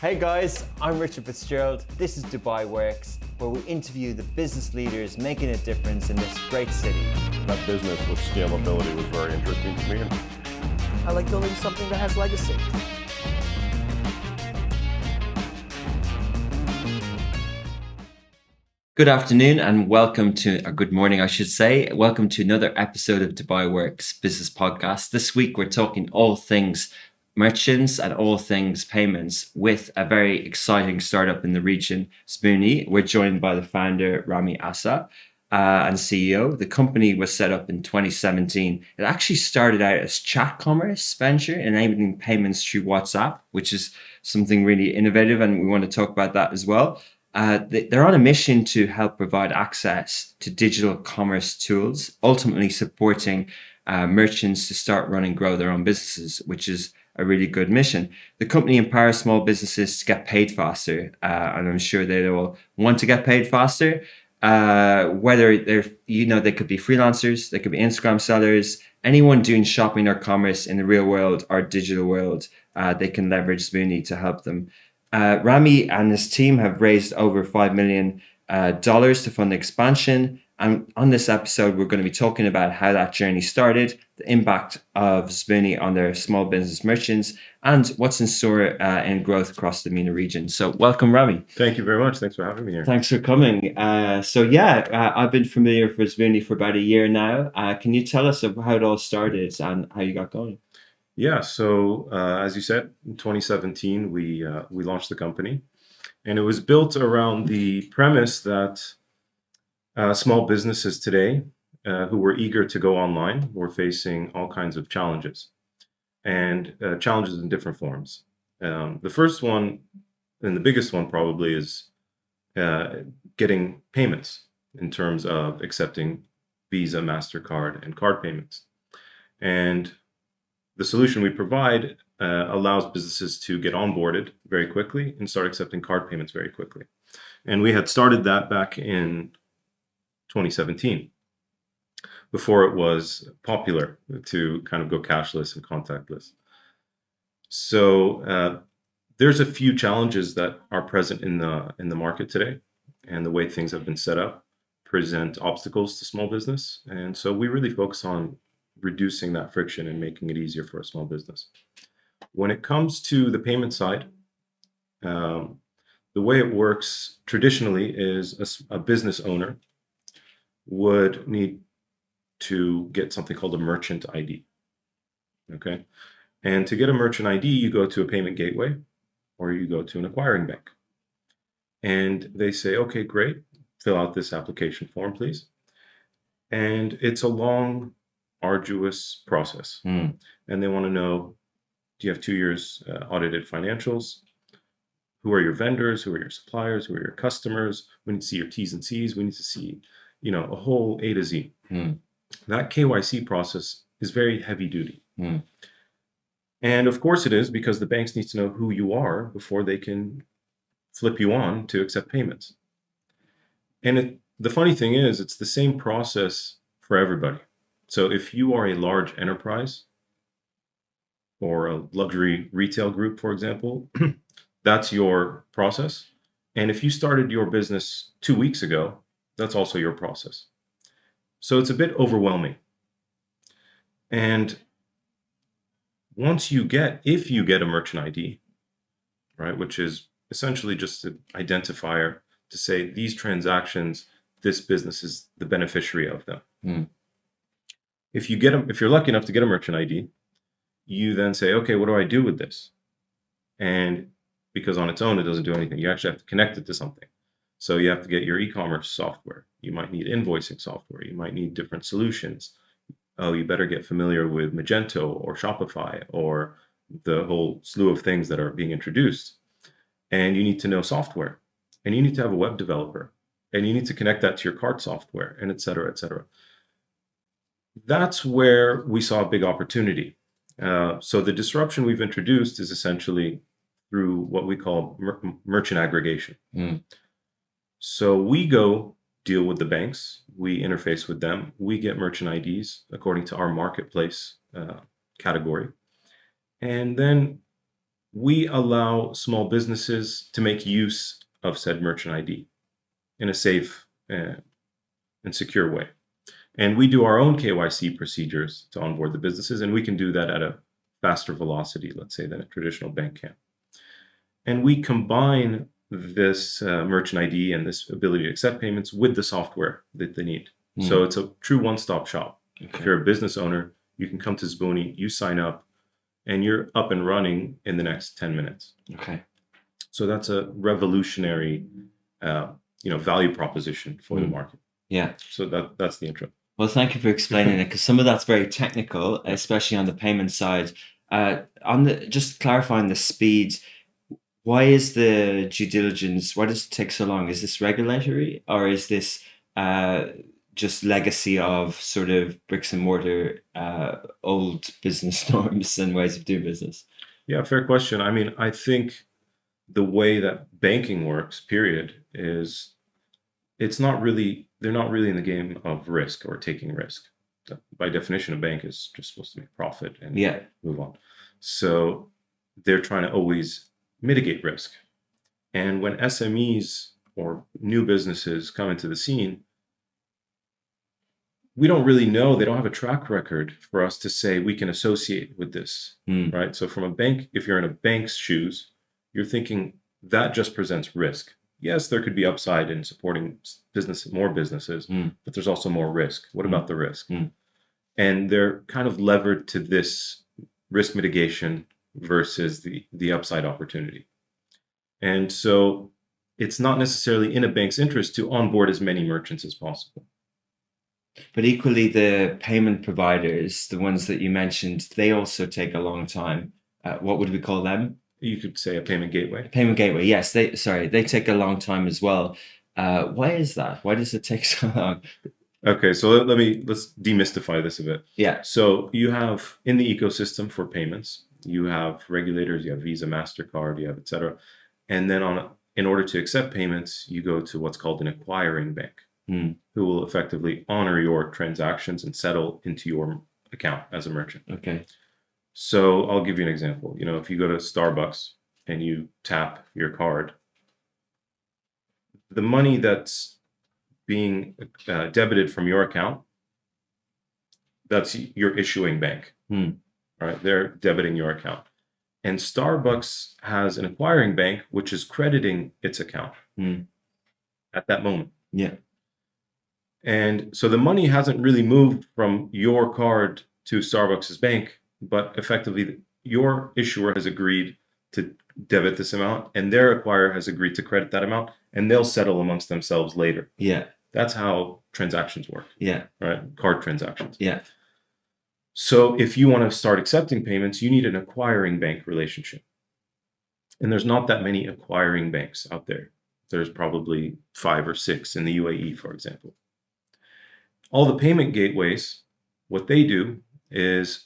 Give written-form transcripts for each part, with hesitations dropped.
Hey guys, I'm Richard Fitzgerald. This is Dubai Works, where we interview the business leaders making a difference in this great city. That business with scalability was very interesting to me. I like building something that has legacy. Good afternoon and welcome to, or good morning, I should say. Welcome to another episode of Dubai Works Business Podcast. This week we're talking all things merchants and all things payments with a very exciting startup in the region, Zbooni. We're joined by the founder, Ramy, Assaf, and CEO. The company was set up in 2017. It actually started out as chat commerce venture, enabling payments through WhatsApp, which is something really innovative, and we want to talk about that as well. They're on a mission to help provide access to digital commerce tools, ultimately supporting merchants to start, run, and grow their own businesses, which is a really good mission. The company empowers small businesses to get paid faster, and I'm sure they all want to get paid faster. Whether they're, they could be freelancers, they could be Instagram sellers, anyone doing shopping or commerce in the real world or digital world, they can leverage Zbooni to help them. Ramy and his team have raised over $5 million to fund expansion. And on this episode, we're going to be talking about how that journey started, the impact of Zbooni on their small business merchants, and what's in store in growth across the MENA region. So welcome, Ramy. Thank you very much. Thanks for having me here. Thanks for coming. I've been familiar with Zbooni for about a year now. Can you tell us how it all started and how you got going? Yeah, so as you said, in 2017, we launched the company, and it was built around the premise that small businesses today who were eager to go online were facing all kinds of challenges, and challenges in different forms. The first one, and the biggest one probably, is getting payments in terms of accepting Visa, MasterCard, and card payments. And the solution we provide allows businesses to get onboarded very quickly and start accepting card payments very quickly. And we had started that back in 2017, before it was popular to kind of go cashless and contactless. So there's a few challenges that are present in the market today, and the way things have been set up present obstacles to small business. And so we really focus on reducing that friction and making it easier for a small business. When it comes to the payment side, the way it works traditionally is a business owner would need to get something called a merchant ID. Okay. And to get a merchant ID, you go to a payment gateway or you go to an acquiring bank. And they say, okay, great, fill out this application form, please. And it's a long, arduous process. And they want to know, do you have 2 years audited financials? Who are your vendors? Who are your suppliers? Who are your customers? We need to see your T's and C's. We need to see, a whole A to Z. That KYC process is very heavy duty. And of course it is, because the banks need to know who you are before they can flip you on to accept payments. And the funny thing is, it's the same process for everybody. So if you are a large enterprise or a luxury retail group, for example, that's your process. And if you started your business 2 weeks ago, that's also your process. So it's a bit overwhelming. And if you get a merchant ID, right, which is essentially just an identifier to say these transactions, this business is the beneficiary of them. If you're lucky enough to get a merchant ID, you then say, okay, what do I do with this? And because on its own, it doesn't do anything. You actually have to connect it to something. So you have to get your e-commerce software. You might need invoicing software. You might need different solutions. Oh, you better get familiar with Magento or Shopify or the whole slew of things that are being introduced. And you need to know software. And you need to have a web developer. And you need to connect that to your card software, and et cetera, et cetera. That's where we saw a big opportunity. So the disruption we've introduced is essentially through what we call merchant aggregation. So we go deal with the banks, we interface with them, we get merchant IDs according to our marketplace category. And then we allow small businesses to make use of said merchant ID in a safe and secure way. And we do our own KYC procedures to onboard the businesses, and we can do that at a faster velocity, let's say, than a traditional bank can. And we combine this merchant ID and this ability to accept payments with the software that they need. So it's a true one-stop shop. Okay. If you're a business owner, you can come to Zbooni, you sign up, and you're up and running in the next 10 minutes. Okay. So that's a revolutionary, value proposition for the market. Yeah. So that's the intro. Well, thank you for explaining it, because some of that's very technical, especially on the payment side. Just clarifying the speed, why is the due diligence, why does it take so long? Is this regulatory, or is this just legacy of sort of bricks and mortar old business norms and ways of doing business? Yeah, fair question. I mean, I think the way that banking works, period, is they're not really in the game of risk or taking risk. By definition, a bank is just supposed to make profit and move on. So they're trying to always mitigate risk. And when SMEs or new businesses come into the scene, we don't really know, they don't have a track record for us to say we can associate with this, right? So from a bank, if you're in a bank's shoes, you're thinking that just presents risk. Yes, there could be upside in supporting more businesses, but there's also more risk. What about the risk? And they're kind of levered to this risk mitigation versus the upside opportunity. And so it's not necessarily in a bank's interest to onboard as many merchants as possible. But equally, the payment providers, the ones that you mentioned, they also take a long time. What would we call them? You could say a payment gateway. Payment gateway, yes. They take a long time as well. Why is that? Why does it take so long? Okay, so let's demystify this a bit. Yeah. So you have in the ecosystem for payments, you have regulators, you have Visa, MasterCard, you have et cetera. And then in order to accept payments, you go to what's called an acquiring bank, who will effectively honor your transactions and settle into your account as a merchant. Okay. So I'll give you an example. If you go to Starbucks and you tap your card, the money that's being debited from your account, that's your issuing bank. All right, they're debiting your account. And Starbucks has an acquiring bank, which is crediting its account at that moment. Yeah. And so the money hasn't really moved from your card to Starbucks's bank, but effectively your issuer has agreed to debit this amount and their acquirer has agreed to credit that amount, and they'll settle amongst themselves later. Yeah. That's how transactions work. Yeah. Right? Card transactions. Yeah. So if you want to start accepting payments, you need an acquiring bank relationship. And there's not that many acquiring banks out there. There's probably 5 or 6 in the UAE, for example. All the payment gateways, what they do is,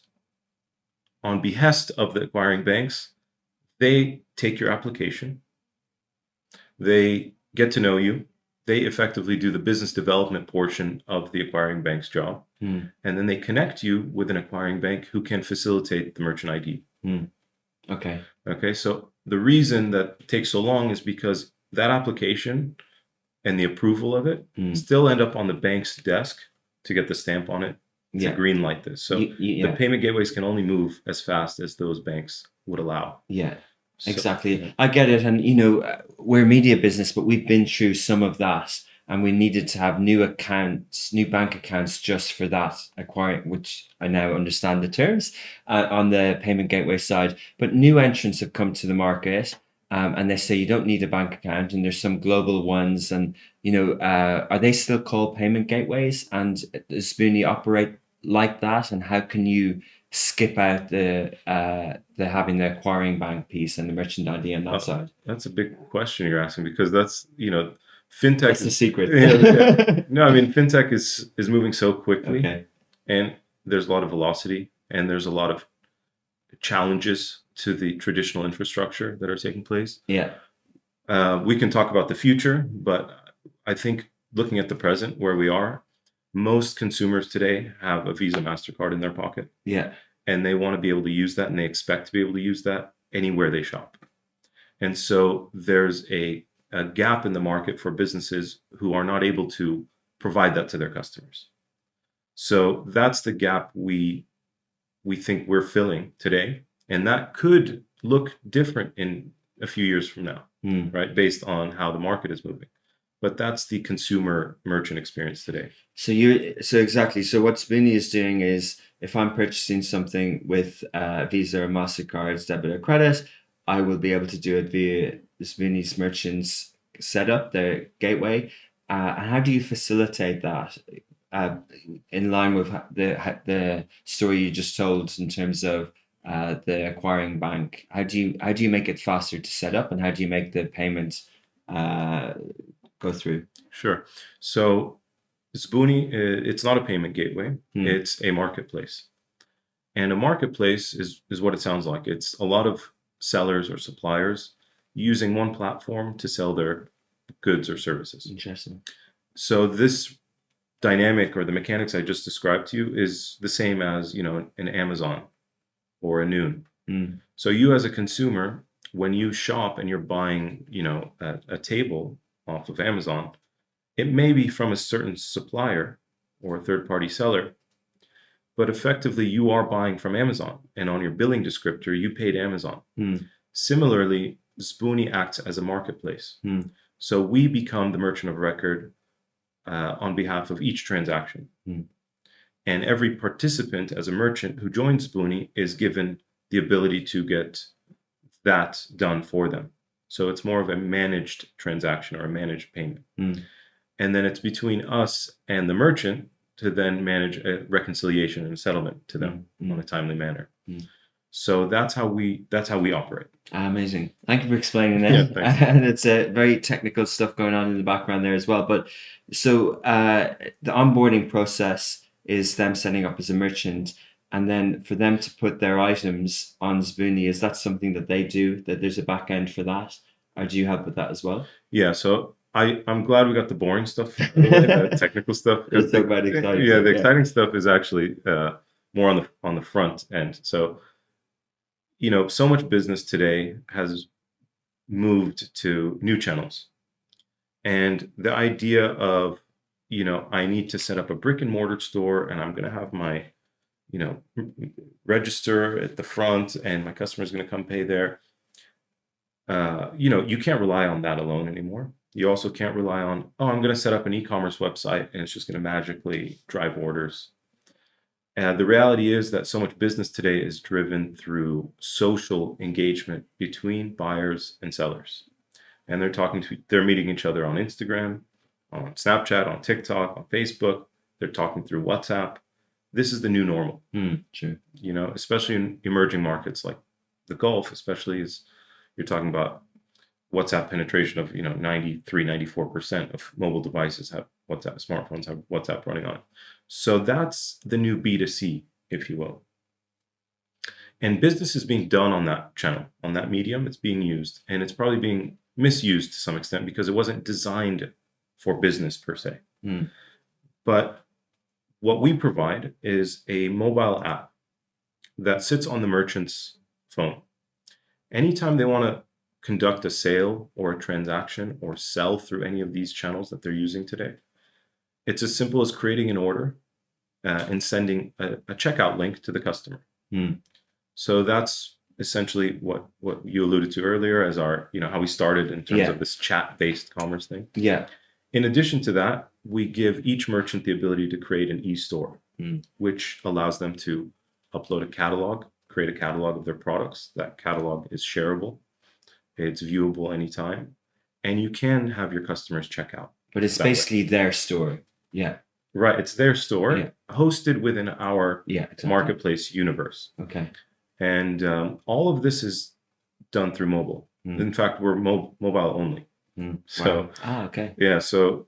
on behest of the acquiring banks, they take your application, they get to know you, they effectively do the business development portion of the acquiring bank's job, and then they connect you with an acquiring bank who can facilitate the merchant ID. Okay, so the reason that it takes so long is because that application and the approval of it still end up on the bank's desk to get the stamp on it to green light this. So the payment gateways can only move as fast as those banks would allow. Yeah, exactly. I get it. And, we're a media business, but we've been through some of that. And we needed to have new bank accounts just for that acquiring, which I now understand the terms on the payment gateway side. But new entrants have come to the market. And they say you don't need a bank account, and there's some global ones, and are they still called payment gateways? And does Zbooni operate like that? And how can you skip out the having the acquiring bank piece and the merchant ID on that side? That's a big question you're asking, because that's fintech. That's the secret. No, I mean, fintech is moving so quickly, okay, and there's a lot of velocity, and there's a lot of challenges to the traditional infrastructure that are taking place. Yeah. We can talk about the future, but I think looking at the present where we are, most consumers today have a Visa, MasterCard in their pocket. Yeah. And they want to be able to use that, and they expect to be able to use that anywhere they shop. And so there's a gap in the market for businesses who are not able to provide that to their customers. So that's the gap we think we're filling today. And that could look different in a few years from now, right? Based on how the market is moving. But that's the consumer merchant experience today. So exactly. So what Zbooni is doing is, if I'm purchasing something with Visa or MasterCard's debit or credit, I will be able to do it via Zbooni's merchants setup, their gateway. And how do you facilitate that in line with the story you just told in terms of the acquiring bank? How do you make it faster to set up, and how do you make the payment go through? Sure. So Zbooni, it's not a payment gateway. It's a marketplace. And a marketplace is what it sounds like. It's a lot of sellers or suppliers using one platform to sell their goods or services. Interesting. So this dynamic, or the mechanics I just described to you, is the same as, an Amazon or a Noon. So you as a consumer, when you shop and you're buying, a table off of Amazon, it may be from a certain supplier or a third-party seller, but effectively you are buying from Amazon, and on your billing descriptor, you paid Amazon. Similarly, Zbooni acts as a marketplace. So we become the merchant of record on behalf of each transaction. And every participant as a merchant who joins Zbooni is given the ability to get that done for them. So it's more of a managed transaction or a managed payment. And then it's between us and the merchant to then manage a reconciliation and settlement to them on a timely manner. So that's how we operate. Amazing. Thank you for explaining that. Yeah, thanks. And it's very technical stuff going on in the background there as well. But so the onboarding process is them setting up as a merchant, and then for them to put their items on Zbooni, is that something that they do, that there's a back end for that? Or do you help with that as well? Yeah, so I'm glad we got the boring stuff out of the way, the technical stuff. Let's talk about exciting Yeah, stuff, the exciting stuff is actually more on the front end. So, so much business today has moved to new channels. And the idea of, I need to set up a brick and mortar store, and I'm going to have my, register at the front, and my customer's going to come pay there. You can't rely on that alone anymore. You also can't rely on, I'm going to set up an e-commerce website and it's just going to magically drive orders. And the reality is that so much business today is driven through social engagement between buyers and sellers. And they're meeting each other on Instagram, on Snapchat, on TikTok, on Facebook. They're talking through WhatsApp. This is the new normal. True. Especially in emerging markets like the Gulf, especially as you're talking about WhatsApp penetration of 93-94% of mobile devices have WhatsApp, smartphones have WhatsApp running on it. So that's the new B2C, if you will. And business is being done on that channel, on that medium. It's being used, and it's probably being misused to some extent because it wasn't designed for business per se. But what we provide is a mobile app that sits on the merchant's phone. Anytime they want to conduct a sale or a transaction or sell through any of these channels that they're using today, it's as simple as creating an order and sending a checkout link to the customer. So that's essentially what you alluded to earlier as our, how we started in terms of this chat-based commerce thing. Yeah. In addition to that, we give each merchant the ability to create an e-store, which allows them to upload a catalog, create a catalog of their products. That catalog is shareable. It's viewable anytime. And you can have your customers check out. But it's basically their store. Yeah. Right. It's their store hosted within our marketplace universe. Okay. And all of this is done through mobile. In fact, we're mobile only. So, okay. Yeah. So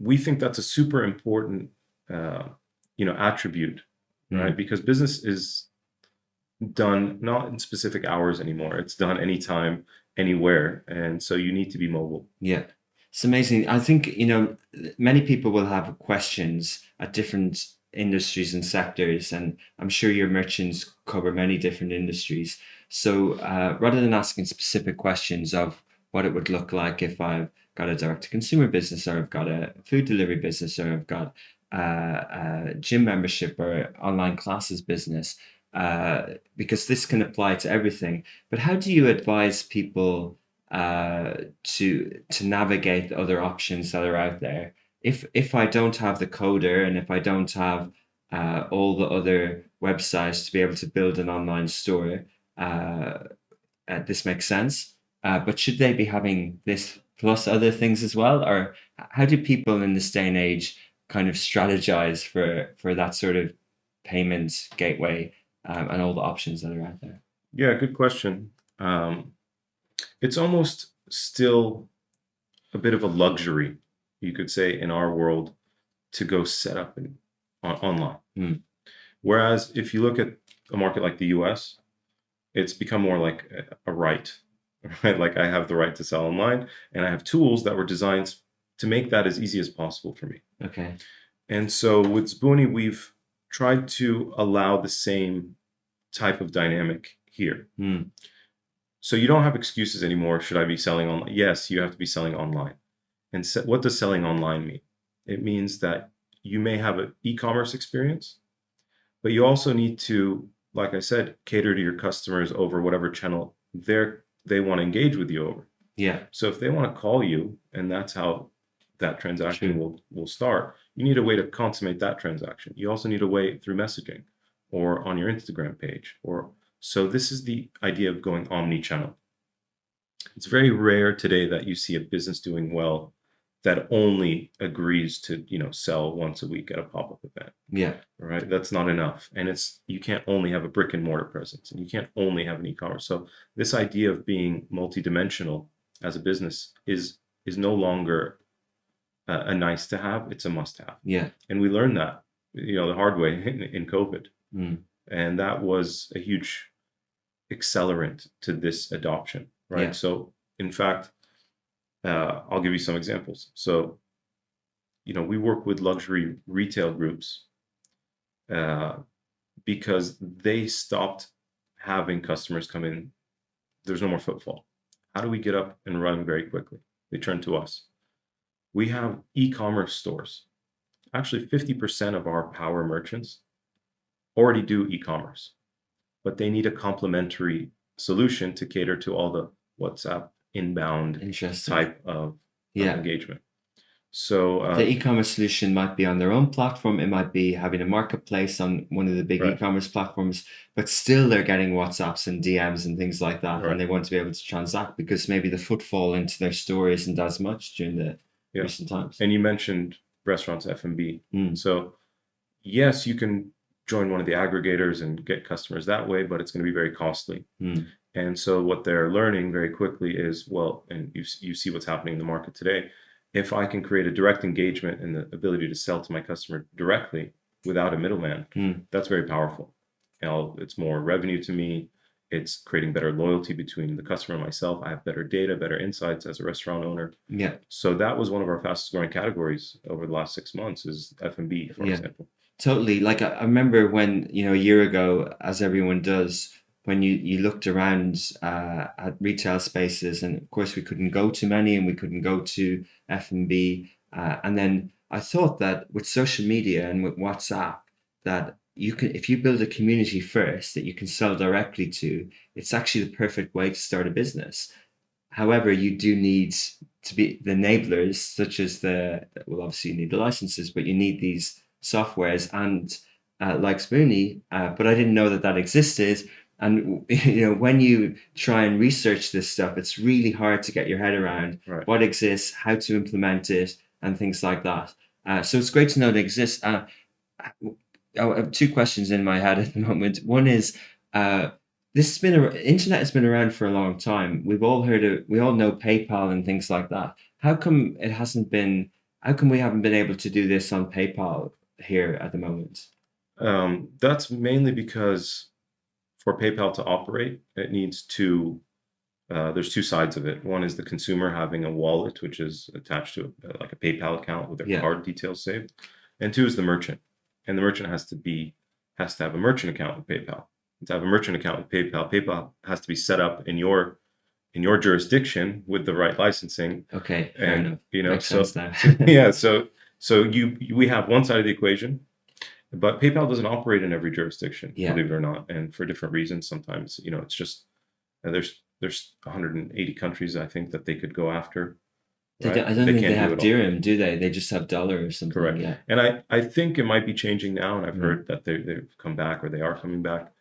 we think that's a super important, attribute, right? Because business is done not in specific hours anymore. It's done anytime, anywhere. And so you need to be mobile. Yeah. It's amazing. I think, many people will have questions at different industries and sectors, and I'm sure your merchants cover many different industries. So rather than asking specific questions of what it would look like if I've got a direct-to-consumer business, or I've got a food delivery business, or I've got a gym membership or online classes business, because this can apply to everything. But how do you advise people to navigate the other options that are out there? If I don't have the coder, and if I don't have all the other websites to be able to build an online store, this makes sense. But should they be having this plus other things as well? Or how do people in this day and age kind of strategize for that sort of payment gateway, and all the options that are out there? Yeah, good question. It's almost still a bit of a luxury, you could say, in our world to go set up online. Whereas if you look at a market like the US, it's become more like a right, right? Like I have the right to sell online, and I have tools that were designed to make that as easy as possible for me. Okay. And so with Zbooni, we've tried to allow the same type of dynamic here. So you don't have excuses anymore. Should I be selling online? Yes, you have to be selling online. And what does selling online mean? It means that you may have an e-commerce experience, but you also need to, like I said, cater to your customers over whatever channel they want to engage with you over. Yeah. So if they want to call you, and that's how that transaction will start, you need a way to consummate that transaction. You also need a way through messaging or on your Instagram page. So this is the idea of going omni-channel. It's very rare today that you see a business doing well that only agrees to, sell once a week at a pop-up event. Yeah. Right? That's not enough. And you can't only have a brick and mortar presence, and you can't only have an e-commerce. So this idea of being multidimensional as a business is no longer a nice to have, it's a must have. Yeah. And we learned that, the hard way in COVID. And that was a huge accelerant to this adoption, right? Yeah. So in fact, I'll give you some examples. So, we work with luxury retail groups because they stopped having customers come in. There's no more footfall. How do we get up and running very quickly? They turn to us. We have e-commerce stores. Actually, 50% of our power merchants already do e-commerce, but they need a complementary solution to cater to all the WhatsApp inbound type of engagement. So the e-commerce solution might be on their own platform. It might be having a marketplace on one of the big e-commerce platforms, but still they're getting WhatsApps and DMs and things like that. And they want to be able to transact because maybe the footfall into their store isn't as much during the recent times. And you mentioned restaurants, F&B. So yes, you can join one of the aggregators and get customers that way, but it's going to be very costly. And so what they're learning very quickly is, and you see what's happening in the market today. If I can create a direct engagement and the ability to sell to my customer directly without a middleman, that's very powerful. It's more revenue to me. It's creating better loyalty between the customer and myself. I have better data, better insights as a restaurant owner. Yeah. So that was one of our fastest growing categories over the last 6 months is F&B, for example. Totally. Like I remember when, a year ago, as everyone does, when you looked around at retail spaces, and of course we couldn't go to many and we couldn't go to F&B. And then I thought that with social media and with WhatsApp, that you can, if you build a community first that you can sell directly to, it's actually the perfect way to start a business. However, you do need to be the enablers, such as obviously you need the licenses, but you need these softwares and like Zbooni, but I didn't know that existed. And when you try and research this stuff, it's really hard to get your head around what exists, how to implement it, and things like that. So it's great to know it exists. I have 2 questions in my head at the moment. One is, internet has been around for a long time. We've all heard of, we all know PayPal and things like that. How come we haven't been able to do this on PayPal here at the moment? That's mainly because for PayPal to operate, it needs there's 2 sides of it. One is the consumer having a wallet, which is attached to like a PayPal account with their card details saved. And 2 is the merchant. And the merchant has to have a merchant account with PayPal. to have a merchant account with PayPal. PayPal has to be set up in your jurisdiction with the right licensing. Okay, fair And enough. Makes so sense now. yeah, so we have one side of the equation, but PayPal doesn't operate in every jurisdiction, Yeah. believe it or not, and for different reasons. Sometimes, it's just there's 180 countries, I think, that they could go after. I Right? don't think they can't do have it all. dirham, do they? They just have dollar or something. Correct. Yeah. And I think it might be changing now, and I've Mm. heard that they've come back, or they are coming back.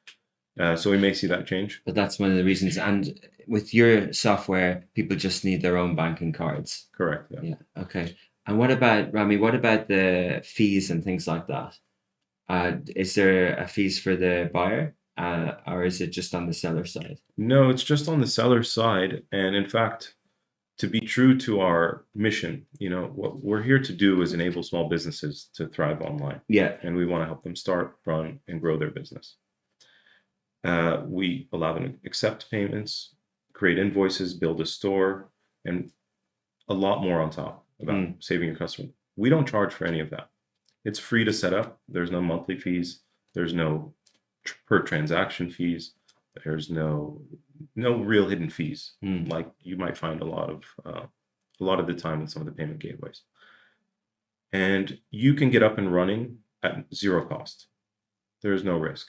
So we may see that change. But that's one of the reasons. And with your software, people just need their own banking cards. Correct. Yeah. Yeah. Okay. And what about, Ramy, what about the fees and things like that? Is there a fees for the buyer, or is it just on the seller side? No, it's just on the seller side. And in fact, to be true to our mission, what we're here to do is enable small businesses to thrive online. Yeah. And we want to help them start, run, and grow their business. We allow them to accept payments, create invoices, build a store, and a lot more on top about saving your customer. We don't charge for any of that. It's free to set up. There's no monthly fees. There's no per transaction fees. There's no real hidden fees like you might find a lot of the time in some of the payment gateways. And you can get up and running at zero cost. There is no risk.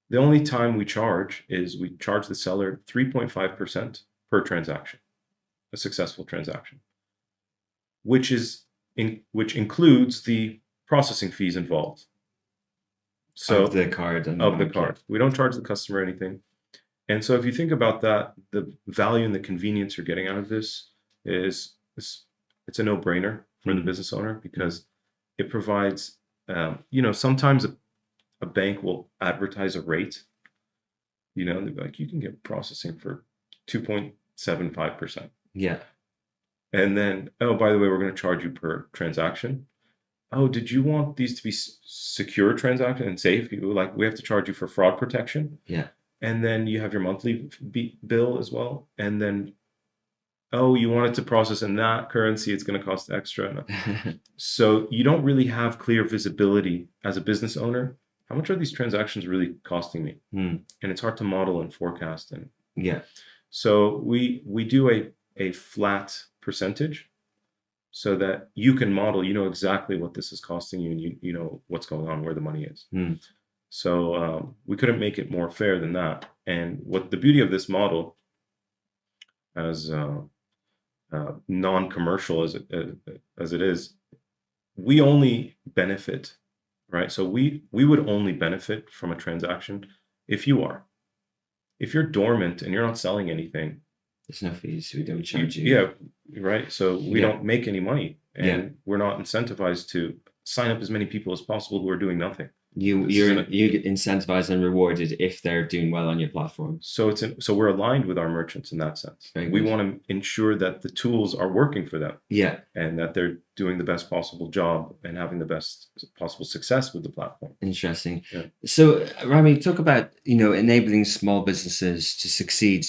The only time we charge is we charge the seller 3.5% per transaction, a successful transaction, which includes the processing fees involved. So Of the card. And of the card. We don't charge the customer anything. And so if you think about that, the value and the convenience you're getting out of this is it's a no-brainer for the business owner, because it provides, sometimes a bank will advertise a rate, they'll be like, you can get processing for 2.75%. Yeah. And then, oh, by the way, we're going to charge you per transaction. Oh, did you want these to be secure transaction and safe? We have to charge you for fraud protection. Yeah. And then you have your monthly bill as well. And then, oh, you want it to process in that currency, it's going to cost extra. So you don't really have clear visibility as a business owner. How much are these transactions really costing me? And it's hard to model and forecast. And yeah. So we do a flat percentage, so that you can model, exactly what this is costing you, and you know what's going on, where the money is. So we couldn't make it more fair than that. And what the beauty of this model, as non-commercial as it is, we only benefit, right? So we would only benefit from a transaction if you're dormant and you're not selling anything. There's no fees. We don't charge you. Yeah, right. So we don't make any money, and we're not incentivized to sign up as many people as possible who are doing nothing. You get incentivized and rewarded if they're doing well on your platform. So we're aligned with our merchants in that sense. We want to ensure that the tools are working for them. Yeah. And that they're doing the best possible job and having the best possible success with the platform. Interesting. Yeah. So, Ramy, talk about enabling small businesses to succeed.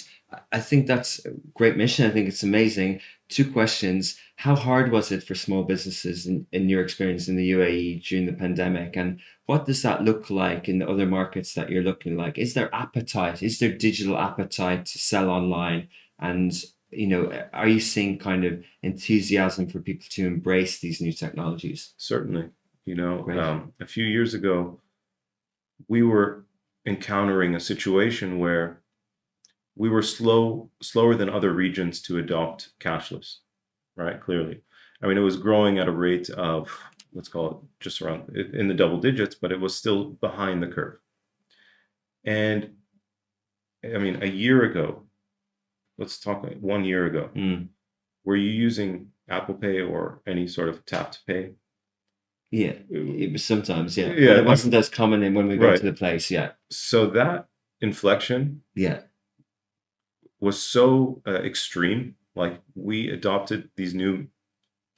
I think that's a great mission. I think it's amazing. 2 questions. How hard was it for small businesses in your experience in the UAE during the pandemic? And what does that look like in the other markets that you're looking like? Is there appetite? Is there digital appetite to sell online? And, are you seeing kind of enthusiasm for people to embrace these new technologies? Certainly. A few years ago, we were encountering a situation where we were slower than other regions to adopt cashless, right? Clearly. I mean, it was growing at a rate of, let's call it just around in the double digits, but it was still behind the curve. And I mean, a year ago, let's talk 1 year ago, were you using Apple Pay or any sort of tap to pay? Yeah, it was sometimes, yeah. Yeah, But it wasn't as common when we got to the place, yeah. So that inflection was so extreme. Like, we adopted these new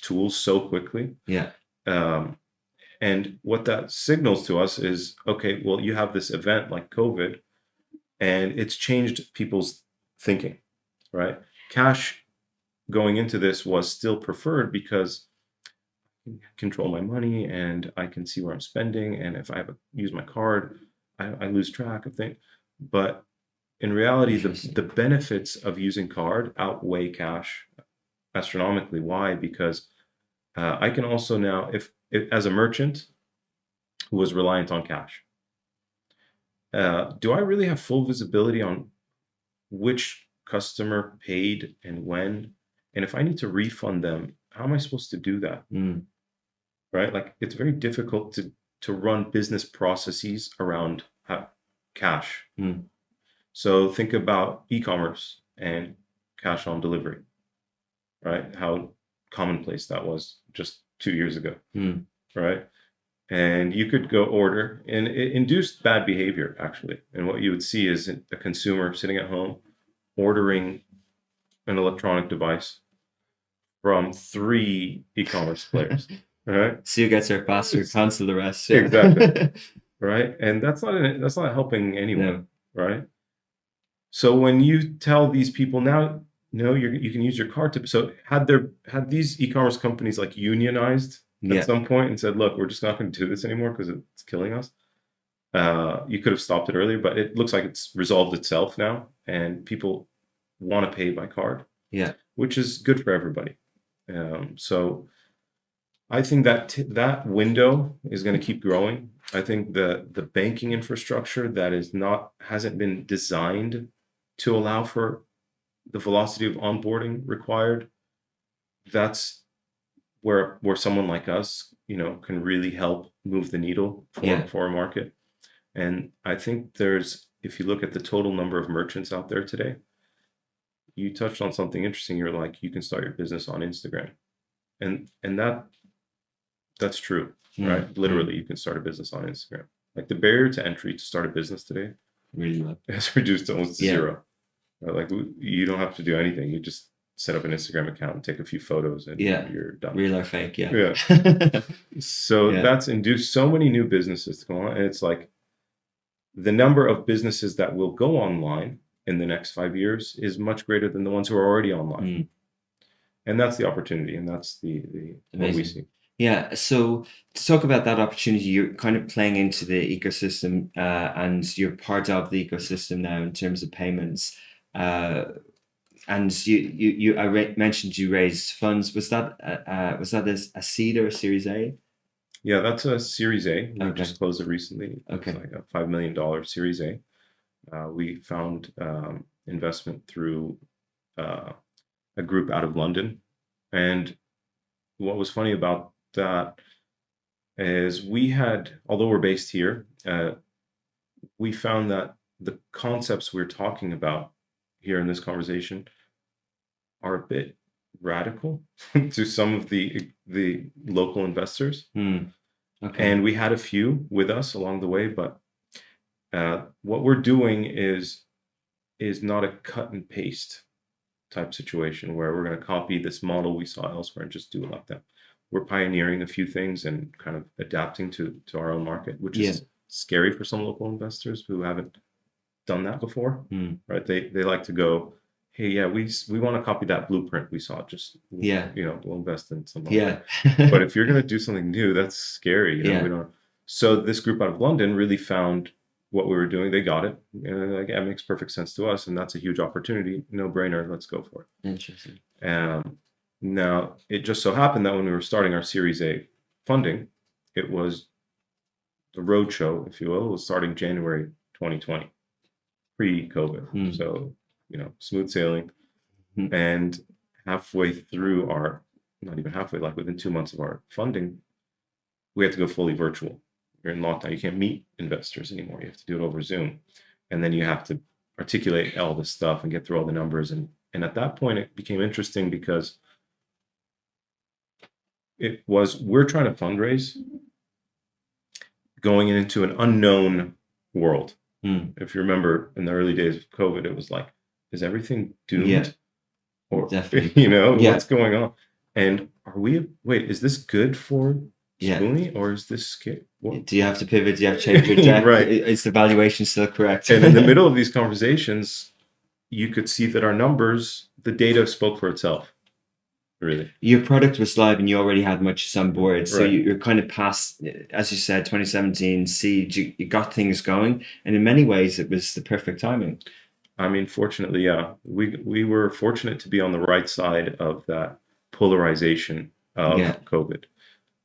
tools so quickly. Yeah. And what that signals to us is, okay, well, you have this event like COVID, and it's changed people's thinking, right? Cash going into this was still preferred because I can control my money and I can see where I'm spending. And if I use my card, I lose track of things. But in reality, the benefits of using card outweigh cash astronomically. Why? Because I can also now, if as a merchant who was reliant on cash, do I really have full visibility on which customer paid and when? And if I need to refund them, how am I supposed to do that? Right? Like, it's very difficult to run business processes around cash. So think about e-commerce and cash on delivery, right? How commonplace that was just 2 years ago, right? And you could go order, and it induced bad behavior, actually. And what you would see is a consumer sitting at home ordering an electronic device from 3 e-commerce players, right? See who gets there faster, cancel the rest. Yeah. Exactly. Right? And that's not helping anyone, right? So when you tell these people now, no, you can use your card to, so had these e-commerce companies like unionized at some point and said, look, we're just not going to do this anymore because it's killing us. You could have stopped it earlier, but it looks like it's resolved itself now, and people want to pay by card, which is good for everybody. So I think that window is going to keep growing. I think the banking infrastructure that hasn't been designed to allow for the velocity of onboarding required, that's where someone like us, can really help move the needle for a market. And I think if you look at the total number of merchants out there today, you touched on something interesting. You're like, you can start your business on Instagram, and that's true, right? Literally, you can start a business on Instagram. Like, the barrier to entry to start a business today really low. has reduced to almost zero. Right? Like, you don't have to do anything. You just set up an Instagram account and take a few photos, and you're done. Real or fake, So that's induced so many new businesses to go on, and it's like the number of businesses that will go online in the next 5 years is much greater than the ones who are already online. And that's the opportunity, and that's the what we see. Yeah, so to talk about that opportunity, you're kind of playing into the ecosystem, and you're part of the ecosystem now in terms of payments. And I mentioned you raised funds. Was that a seed or a Series A? Yeah, that's a Series A. We just closed it recently. Okay, it's like a $5 million Series A. We found investment through a group out of London, and what was funny about that is although we're based here, we found that the concepts we're talking about here in this conversation are a bit radical to some of the local investors. And we had a few with us along the way, but what we're doing is not a cut and paste type situation where we're going to copy this model we saw elsewhere and just do it like that. We're pioneering a few things and kind of adapting to our own market, which is scary for some local investors who haven't done that before, right? They like to go, hey, we want to copy that blueprint we saw. Just we'll invest in something. But if you're going to do something new, that's scary. We don't. So this group out of London really found what we were doing. They got it. And like, it makes perfect sense to us, and that's a huge opportunity. No brainer. Let's go for it. Interesting. Now, it just so happened that when we were starting our Series A funding, it was the roadshow, if you will, was starting January 2020, pre-COVID. So, smooth sailing. And halfway through not even halfway, like within 2 months of our funding, we had to go fully virtual. You're in lockdown. You can't meet investors anymore. You have to do it over Zoom. And then you have to articulate all this stuff and get through all the numbers. And at that point, it became interesting because we're trying to fundraise going into an unknown world. If you remember in the early days of COVID, it was like, is everything doomed? Or, definitely. What's going on? And is this good for Zbooni, or is this scary? Do you have to pivot? Do you have to change your deck? Right. Is the valuation still correct? And in the middle of these conversations, you could see that our numbers, the data spoke for itself. really. Your product was live and you already had much on board. So Right. you're kind of past, as you said, 2017 siege, you got things going. And in many ways, it was the perfect timing. I mean, fortunately, yeah, we were fortunate to be on the right side of that polarization of Yeah. COVID.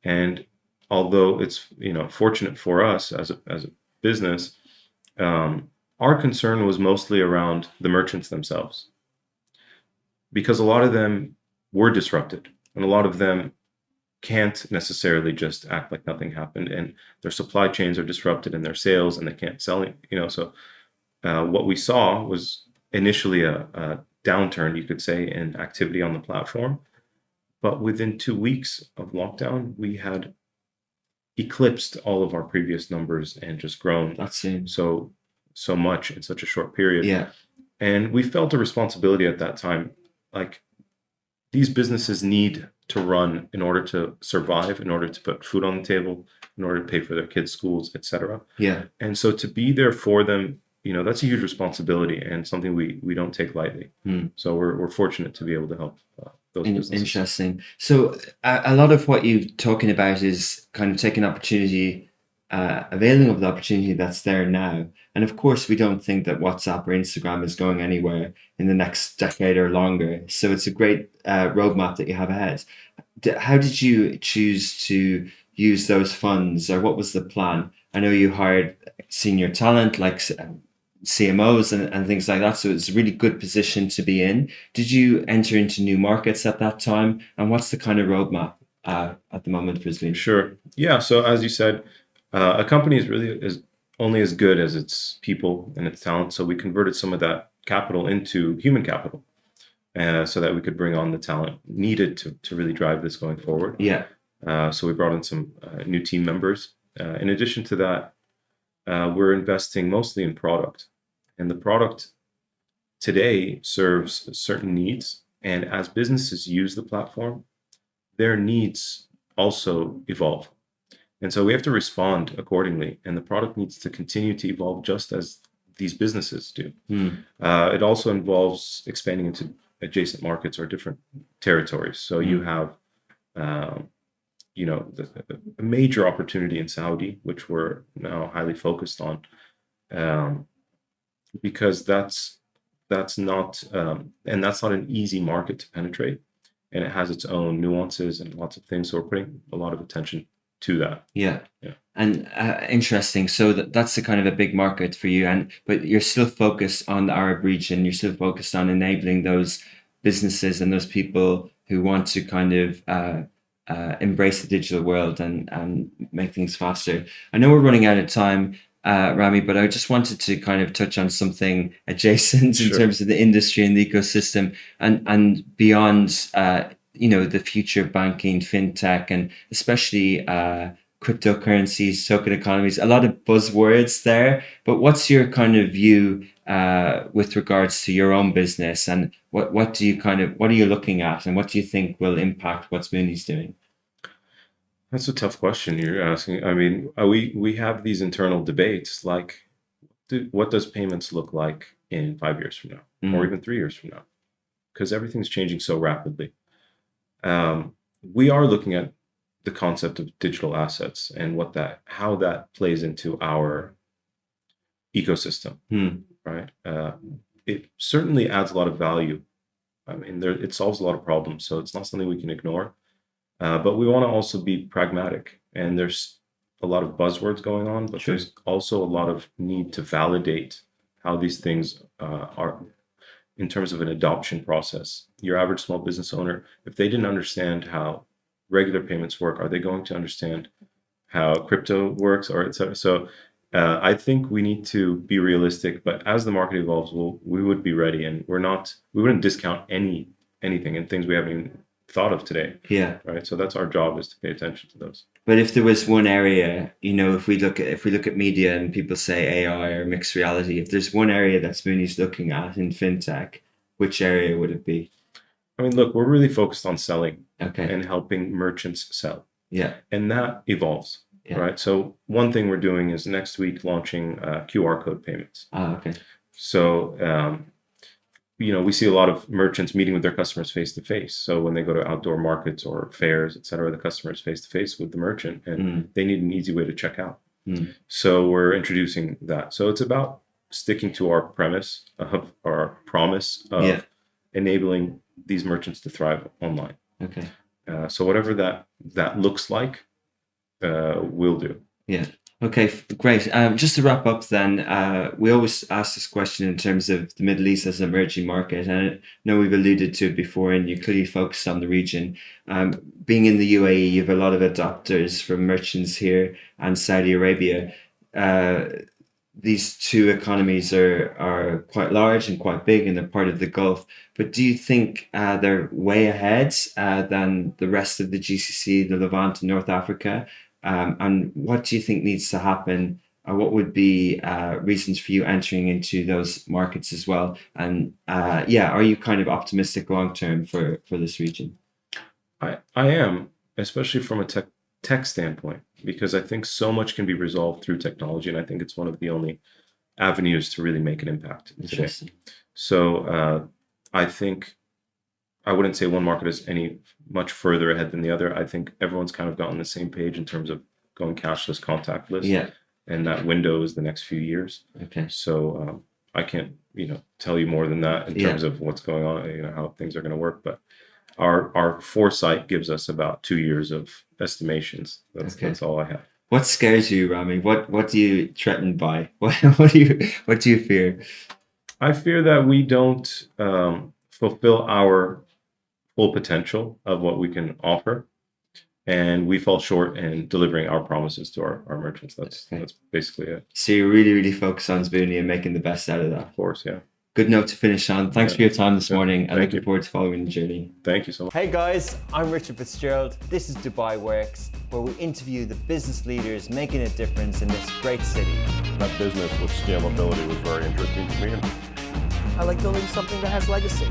And although it's, fortunate for us as a business, our concern was mostly around the merchants themselves, because a lot of them were disrupted, and a lot of them can't necessarily just act like nothing happened, and their supply chains are disrupted and their sales, and they can't sell it, so what we saw was initially a downturn, you could say, in activity on the platform. But within 2 weeks of lockdown, we had eclipsed all of our previous numbers and just grown That seems. so much in such a short period. Yeah. And we felt a responsibility at that time. Like, these businesses need to run in order to survive, in order to put food on the table, in order to pay for their kids' schools, etc. Yeah. And so to be there for them, that's a huge responsibility and something we don't take lightly. So we're fortunate to be able to help those businesses. Interesting. So a lot of what you're talking about is kind of taking opportunity, availing of the opportunity that's there now. And of course, we don't think that WhatsApp or Instagram is going anywhere in the next decade or longer. So it's a great roadmap that you have ahead. How did you choose to use those funds, or what was the plan? I know you hired senior talent like CMOs and things like that. So it's a really good position to be in. Did you enter into new markets at that time? And what's the kind of roadmap at the moment for Zbooni? Sure. Yeah. So as you said, a company is only as good as its people and its talent. So we converted some of that capital into human capital, so that we could bring on the talent needed to really drive this going forward. Yeah. So we brought in some new team members. In addition to that, we're investing mostly in product. And the product today serves certain needs. And as businesses use the platform, their needs also evolve. And so we have to respond accordingly. And the product needs to continue to evolve just as these businesses do. It also involves expanding into adjacent markets or different territories. So you have, a major opportunity in Saudi, which we're now highly focused on. Because that's not an easy market to penetrate, and it has its own nuances and lots of things. So we're putting a lot of attention to that. Yeah. And interesting. So that's a kind of a big market for you, but you're still focused on the Arab region. You're still focused on enabling those businesses and those people who want to kind of embrace the digital world and make things faster. I know we're running out of time, Ramy, but I just wanted to kind of touch on something adjacent in terms of the industry and the ecosystem and beyond, the future of banking, fintech, and especially cryptocurrencies, token economies, a lot of buzzwords there. But what's your kind of view with regards to your own business, and what are you looking at, and what do you think will impact what Zbooni's doing? That's a tough question you're asking. I mean, we have these internal debates, like, what does payments look like in 5 years from now, or even 3 years from now? Because everything's changing so rapidly. We are looking at the concept of digital assets and how that plays into our ecosystem, right? It certainly adds a lot of value. I mean, it solves a lot of problems, so it's not something we can ignore. But we want to also be pragmatic, and there's a lot of buzzwords going on, but there's also a lot of need to validate how these things are in terms of an adoption process. Your average small business owner, if they didn't understand how regular payments work, are they going to understand how crypto works, or et cetera? So I think we need to be realistic, but as the market evolves, we would be ready, and we wouldn't discount anything and things we haven't even thought of today. Yeah. Right. So that's our job, is to pay attention to those. But if there was one area, if we look at media and people say AI or mixed reality, if there's one area that Zbooni's looking at in fintech, which area would it be? I mean, look, we're really focused on selling and helping merchants sell. Yeah. And that evolves. Yeah. Right. So one thing we're doing is next week launching QR code payments. Okay. So we see a lot of merchants meeting with their customers face to face. So when they go to outdoor markets or fairs, et cetera, the customer is face to face with the merchant, and they need an easy way to check out. So we're introducing that. So it's about sticking to our promise of enabling these merchants to thrive online. Okay. So whatever that looks like, we'll do. Yeah. Okay, great. Just to wrap up then, we always ask this question in terms of the Middle East as an emerging market. And I know we've alluded to it before, and you clearly focused on the region. Being in the UAE, you have a lot of adopters from merchants here and Saudi Arabia. These two economies are quite large and quite big, and they're part of the Gulf. But do you think they're way ahead than the rest of the GCC, the Levant, and North Africa? And what do you think needs to happen? What would be reasons for you entering into those markets as well? And are you kind of optimistic long term for this region? I am, especially from a tech standpoint, because I think so much can be resolved through technology, and I think it's one of the only avenues to really make an impact today. So I think I wouldn't say one market is any much further ahead than the other. I think everyone's kind of gotten on the same page in terms of going cashless, contactless. Yeah. And that window is the next few years. Okay. So I can't, tell you more than that in terms of what's going on, how things are going to work. But our foresight gives us about 2 years of estimations. That's all I have. What scares you, Ramy? What do you threatened by? What do you fear? I fear that we don't fulfill our full potential of what we can offer, and we fall short in delivering our promises to our merchants. That's basically it. So you're really, really focused on Zbooni and making the best out of that. Of course, yeah. Good note to finish on. Thanks for your time this morning. I'm looking you. forward to following the journey. Thank you so much. Hey guys, I'm Richard Fitzgerald. This is Dubai Works, where we interview the business leaders making a difference in this great city. That business with scalability was very interesting to me. I like building something that has legacy.